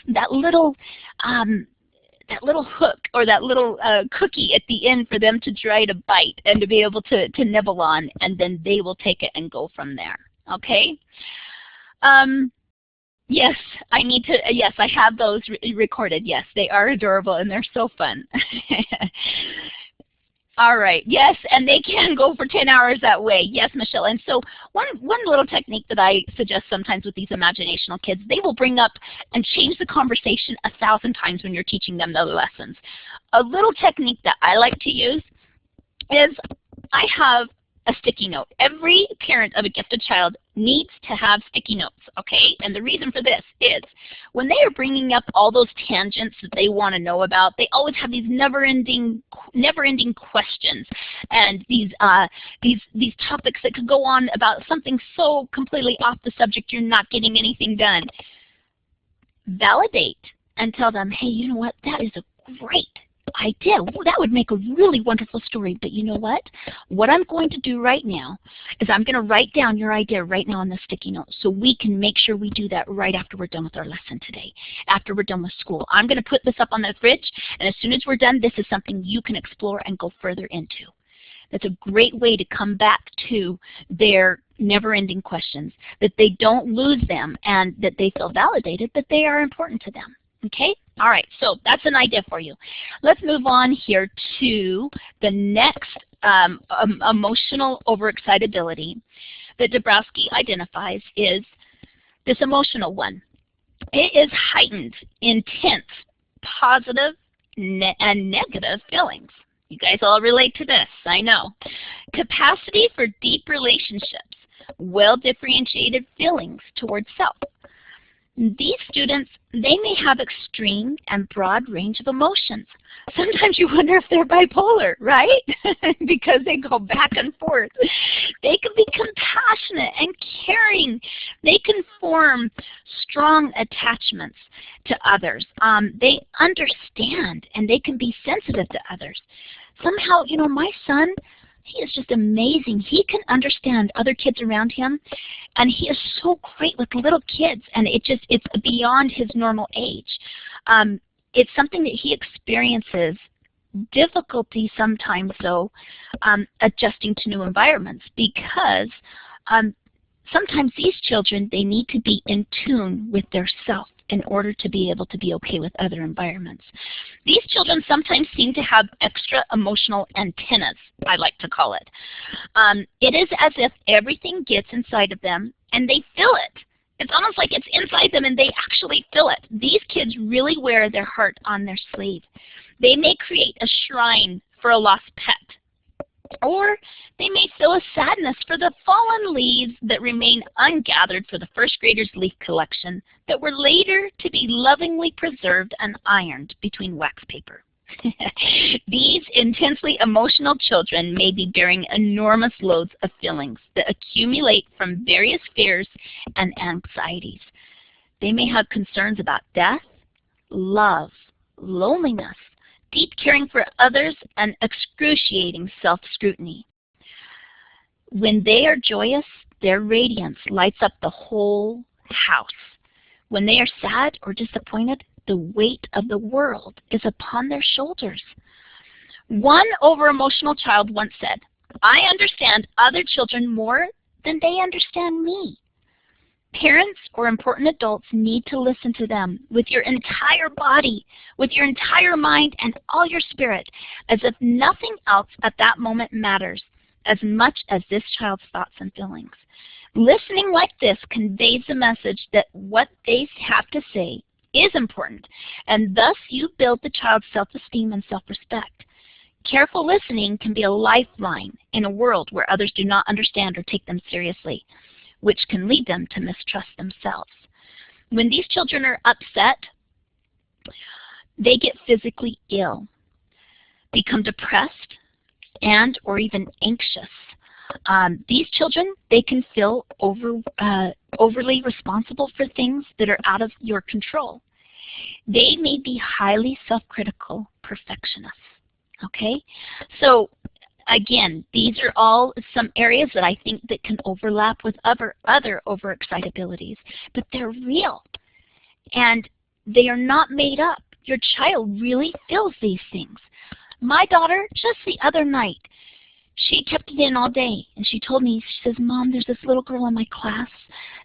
hook or that little cookie at the end for them to try to bite and to be able to nibble on, and then they will take it and go from there. Okay? Yes, yes, I have those recorded. Yes, they are adorable and they're so fun. All right, yes, and they can go for 10 hours that way. Yes, Michelle. And so one little technique that I suggest sometimes with these imaginational kids, they will bring up and change the conversation 1,000 times when you're teaching them the lessons. A little technique that I like to use is I have a sticky note. Every parent of a gifted child needs to have sticky notes, okay? And the reason for this is when they are bringing up all those tangents that they want to know about, they always have these never-ending questions and these topics that could go on about something so completely off the subject you're not getting anything done. Validate and tell them, hey, you know what? That is a great idea. That would make a really wonderful story, but you know what? What I'm going to do right now is I'm going to write down your idea right now on the sticky note so we can make sure we do that right after we're done with our lesson today, after we're done with school. I'm going to put this up on the fridge, and as soon as we're done, this is something you can explore and go further into. That's a great way to come back to their never-ending questions, that they don't lose them and that they feel validated, that they are important to them. Okay? All right, so that's an idea for you. Let's move on here to the next emotional overexcitability that Dabrowski identifies is this emotional one. It is heightened, intense, positive, and negative feelings. You guys all relate to this, I know. Capacity for deep relationships, well-differentiated feelings towards self. These students, they may have extreme and broad range of emotions. Sometimes you wonder if they're bipolar, right? Because they go back and forth. They can be compassionate and caring. They can form strong attachments to others. They understand and they can be sensitive to others. Somehow, you know, my son, he is just amazing. He can understand other kids around him, and he is so great with little kids, and it's beyond his normal age. It's something that he experiences difficulty sometimes, though, adjusting to new environments, because sometimes these children, they need to be in tune with their self in order to be able to be okay with other environments. These children sometimes seem to have extra emotional antennas, I like to call it. It is as if everything gets inside of them and they feel it. It's almost like it's inside them and they actually feel it. These kids really wear their heart on their sleeve. They may create a shrine for a lost pet. Or they may feel a sadness for the fallen leaves that remain ungathered for the first grader's leaf collection that were later to be lovingly preserved and ironed between wax paper. These intensely emotional children may be bearing enormous loads of feelings that accumulate from various fears and anxieties. They may have concerns about death, love, loneliness, deep caring for others, and excruciating self-scrutiny. When they are joyous, their radiance lights up the whole house. When they are sad or disappointed, the weight of the world is upon their shoulders. One over-emotional child once said, "I understand other children more than they understand me." Parents or important adults need to listen to them with your entire body, with your entire mind and all your spirit, as if nothing else at that moment matters as much as this child's thoughts and feelings. Listening like this conveys the message that what they have to say is important, and thus you build the child's self-esteem and self-respect. Careful listening can be a lifeline in a world where others do not understand or take them seriously, which can lead them to mistrust themselves. When these children are upset, they get physically ill, become depressed, and or even anxious. These children, they can feel overly responsible for things that are out of your control. They may be highly self-critical perfectionists. Okay? So again, these are all some areas that I think that can overlap with other over-excitabilities, but they're real, and they are not made up. Your child really feels these things. My daughter, just the other night, she kept it in all day, and she told me, she says, "Mom, there's this little girl in my class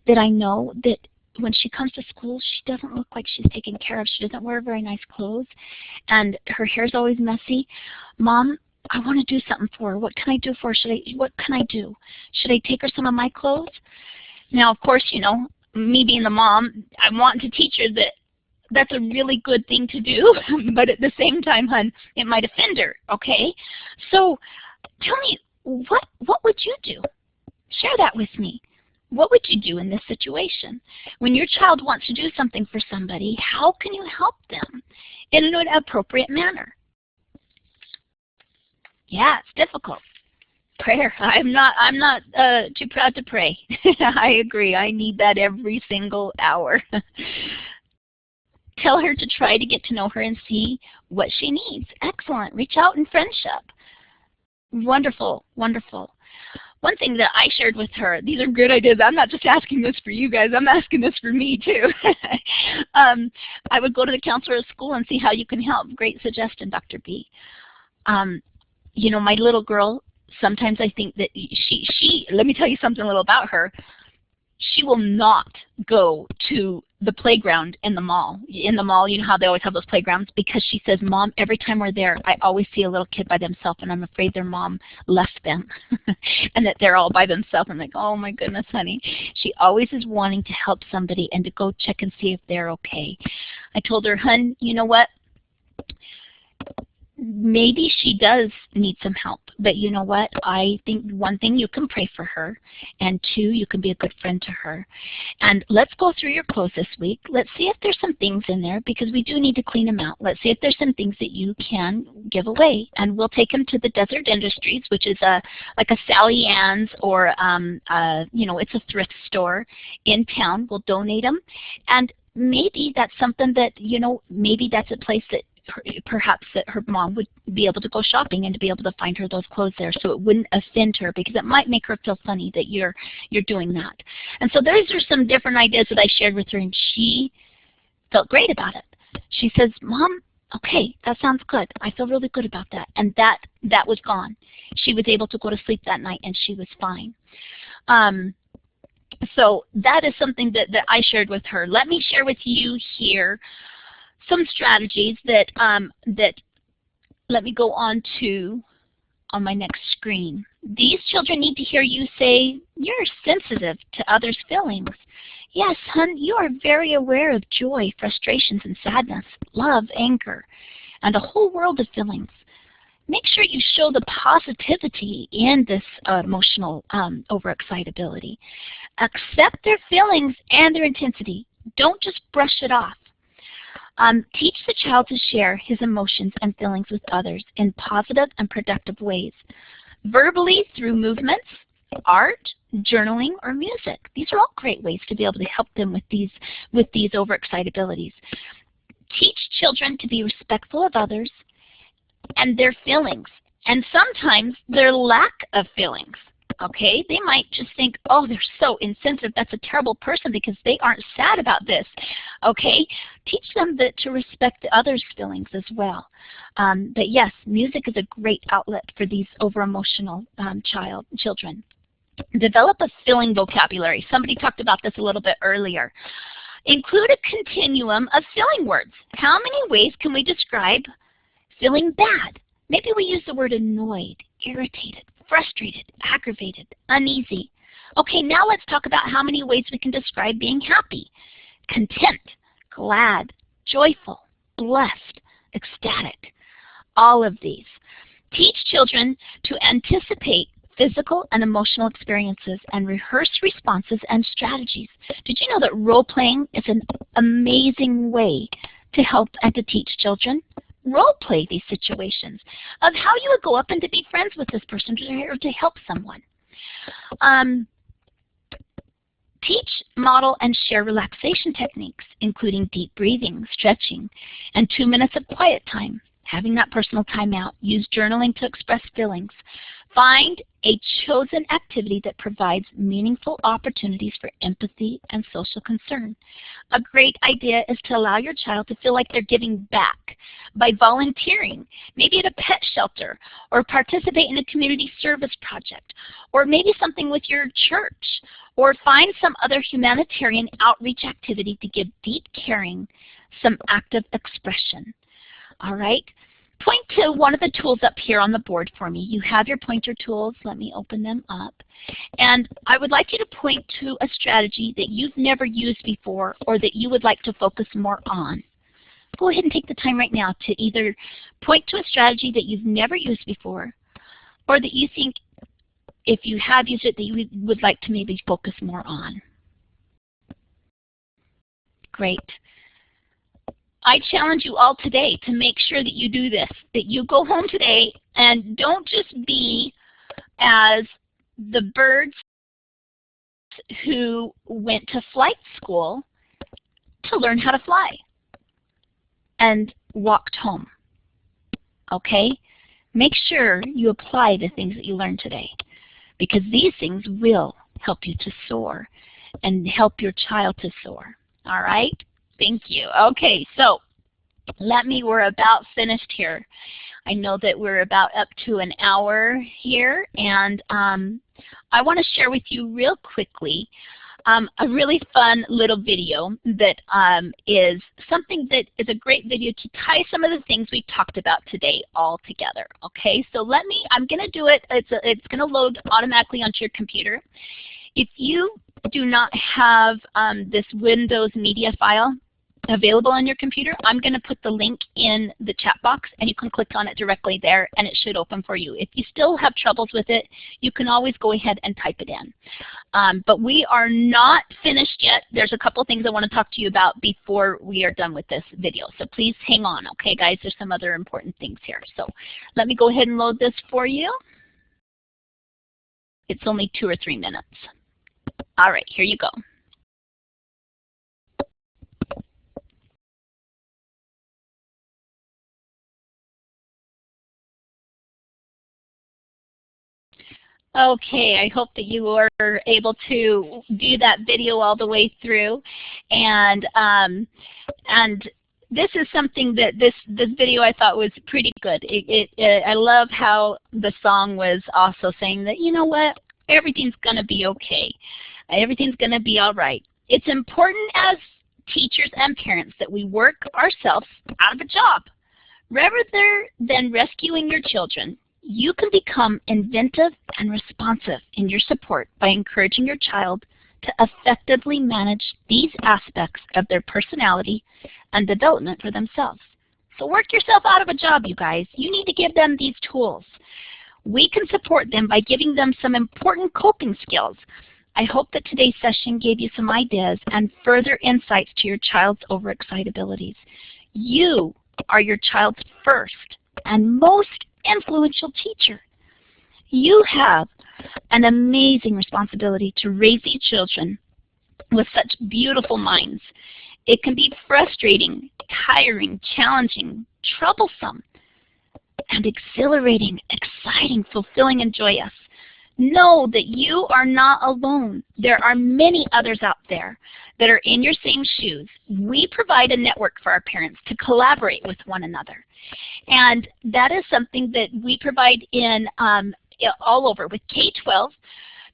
that I know that when she comes to school, she doesn't look like she's taken care of. She doesn't wear very nice clothes, and her hair's always messy. Mom, I want to do something for her. What can I do for her? What can I do? Should I take her some of my clothes?" Now, of course, you know, me being the mom, I want to teach her that that's a really good thing to do, but at the same time, hun, it might offend her, okay? So tell me, what would you do? Share that with me. What would you do in this situation? When your child wants to do something for somebody, how can you help them in an appropriate manner? Yeah, it's difficult. Prayer. I'm not too proud to pray. I agree. I need that every single hour. Tell her to try to get to know her and see what she needs. Excellent. Reach out in friendship. Wonderful, wonderful. One thing that I shared with her, these are good ideas. I'm not just asking this for you guys. I'm asking this for me, too. I would go to the counselor at school and see how you can help. Great suggestion, Dr. B. You know, my little girl, sometimes I think that she let me tell you something a little about her. she will not go to the playground in the mall. In the mall, you know how they always have those playgrounds? Because she says, Mom, every time we're there, I always see a little kid by themselves, and I'm afraid their mom left them and that they're all by themselves. I'm like, oh my goodness, honey. She always is wanting to help somebody and to go check and see if they're okay. I told her, hun, you know what? Maybe she does need some help, but you know what? I think one thing, you can pray for her, and two, you can be a good friend to her. And let's go through your clothes this week. Let's see if there's some things in there, because we do need to clean them out. Let's see if there's some things that you can give away, and we'll take them to the Desert Industries, which is like a Sally Ann's, or you know, it's a thrift store in town. We'll donate them, and maybe that's something that, you know, maybe that's a place that perhaps that her mom would be able to go shopping and to be able to find her those clothes there, so it wouldn't offend her, because it might make her feel funny that you're doing that. And so those are some different ideas that I shared with her, and she felt great about it. She says, Mom, okay, that sounds good. I feel really good about that. And that was gone. She was able to go to sleep that night, and she was fine. So that is something that I shared with her. Let me share with you here some strategies that let me go on my next screen. These children need to hear you say, you're sensitive to others' feelings. Yes, hun, you are very aware of joy, frustrations, and sadness, love, anger, and a whole world of feelings. Make sure you show the positivity in this emotional overexcitability. Accept their feelings and their intensity. Don't just brush it off. Teach the child to share his emotions and feelings with others in positive and productive ways, verbally through movements, art, journaling, or music. These are all great ways to be able to help them with these overexcitabilities. Teach children to be respectful of others and their feelings, and sometimes their lack of feelings. Okay, they might just think, oh, they're so insensitive. That's a terrible person because they aren't sad about this. Okay, teach them to respect the others' feelings as well. But yes, music is a great outlet for these over-emotional children. Develop a feeling vocabulary. Somebody talked about this a little bit earlier. Include a continuum of feeling words. How many ways can we describe feeling bad? Maybe we use the word annoyed, irritated, frustrated, aggravated, uneasy. Okay, now let's talk about how many ways we can describe being happy. Content, glad, joyful, blessed, ecstatic. All of these. Teach children to anticipate physical and emotional experiences and rehearse responses and strategies. Did you know that role-playing is an amazing way to help and to teach children? Role-play these situations of how you would go up and to be friends with this person or to help someone. Teach, model, and share relaxation techniques, including deep breathing, stretching, and 2 minutes of quiet time, having that personal time out. Use journaling to express feelings. Find a chosen activity that provides meaningful opportunities for empathy and social concern. A great idea is to allow your child to feel like they're giving back by volunteering, maybe at a pet shelter, or participate in a community service project, or maybe something with your church, or find some other humanitarian outreach activity to give deep caring some active expression. All right? Point to one of the tools up here on the board for me. You have your pointer tools. Let me open them up. And I would like you to point to a strategy that you've never used before or that you would like to focus more on. Go ahead and take the time right now to either point to a strategy that you've never used before or that you think, if you have used it, that you would like to maybe focus more on. Great. I challenge you all today to make sure that you do this, that you go home today and don't just be as the birds who went to flight school to learn how to fly and walked home. Okay? Make sure you apply the things that you learned today, because these things will help you to soar and help your child to soar. All right? Thank you. Okay, so we're about finished here. I know that we're about up to an hour here, and I want to share with you real quickly a really fun little video that is something that is a great video to tie some of the things we talked about today all together. Okay, so I'm going to do it. It's going to load automatically onto your computer. If you do not have this Windows media file available on your computer, I'm going to put the link in the chat box, and you can click on it directly there, and it should open for you. If you still have troubles with it, you can always go ahead and type it in. But we are not finished yet. There's a couple things I want to talk to you about before we are done with this video. So please hang on, okay, guys? There's some other important things here. So let me go ahead and load this for you. It's only 2 or 3 minutes. All right, here you go. Okay, I hope that you were able to view that video all the way through, and this is something that this video I thought was pretty good. I love how the song was also saying that, you know what, everything's going to be okay. Everything's going to be all right. It's important as teachers and parents that we work ourselves out of a job. Rather than rescuing your children, you can become inventive and responsive in your support by encouraging your child to effectively manage these aspects of their personality and development for themselves. So work yourself out of a job, you guys. You need to give them these tools. We can support them by giving them some important coping skills. I hope that today's session gave you some ideas and further insights to your child's overexcitabilities. You are your child's first and most influential teacher. You have an amazing responsibility to raise these children with such beautiful minds. It can be frustrating, tiring, challenging, troublesome, and exhilarating, exciting, fulfilling, and joyous. Know that you are not alone. There are many others out there that are in your same shoes. We provide a network for our parents to collaborate with one another. And that is something that we provide in all over. With K-12,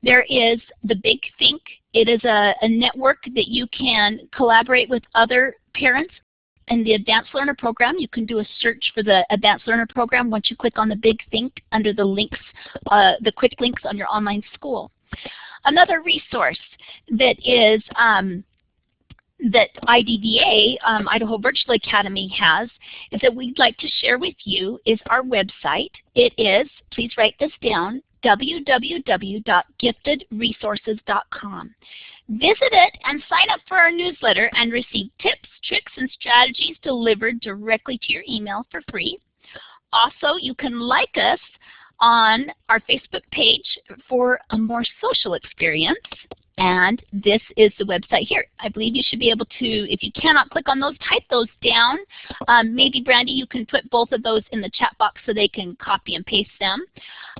there is the Big Think. It is a network that you can collaborate with other parents. In the Advanced Learner Program, you can do a search for the Advanced Learner Program once you click on the Big Think under the links, the quick links on your online school. Another resource that is that IDVA, Idaho Virtual Academy, has is that we'd like to share with you is our website. It is, please write this down, www.giftedresources.com. Visit it and sign up for our newsletter and receive tips, tricks, and strategies delivered directly to your email for free. Also, you can like us on our Facebook page for a more social experience. And this is the website here. I believe you should be able to, if you cannot click on those, type those down. Maybe, Brandy, you can put both of those in the chat box so they can copy and paste them.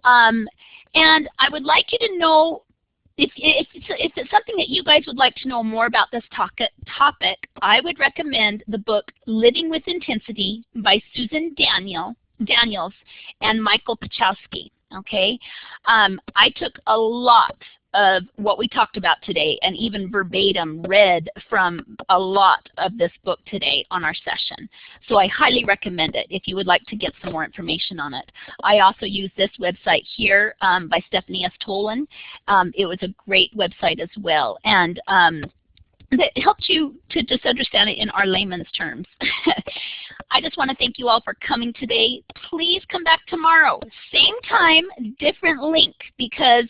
And I would like you to know, if it's something that you guys would like to know more about this topic, I would recommend the book Living with Intensity by Susan Daniels and Michael Pachowski. Okay, I took a lot of what we talked about today and even verbatim read from a lot of this book today on our session. So I highly recommend it if you would like to get some more information on it. I also use this website here by Stephanie S. Tolan. It was a great website as well. And that helps you to just understand it in our layman's terms. I just want to thank you all for coming today. Please come back tomorrow. Same time, different link, because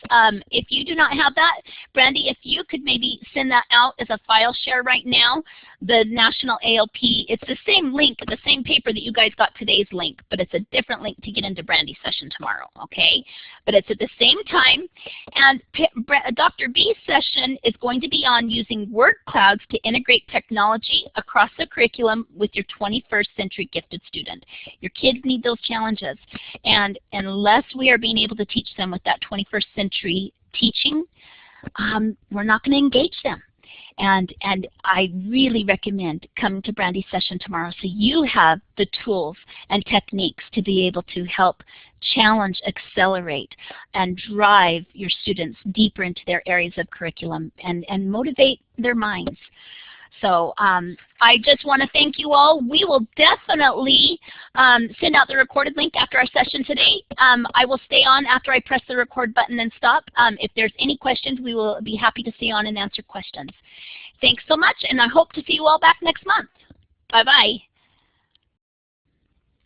if you do not have that, Brandy, if you could maybe send that out as a file share right now, the National ALP, it's the same link, the same paper that you guys got today's link, but it's a different link to get into Brandy's session tomorrow, okay? But it's at the same time, and Dr. B's session is going to be on using word clouds to integrate technology across the curriculum with your 21st century gifted student. Your kids need those challenges, and unless we are being able to teach them with that 21st century teaching, we're not going to engage them. And I really recommend coming to Brandy's session tomorrow so you have the tools and techniques to be able to help challenge, accelerate, and drive your students deeper into their areas of curriculum and motivate their minds. So I just want to thank you all. We will definitely send out the recorded link after our session today. I will stay on after I press the record button and stop. If there's any questions, we will be happy to stay on and answer questions. Thanks so much, and I hope to see you all back next month. Bye-bye.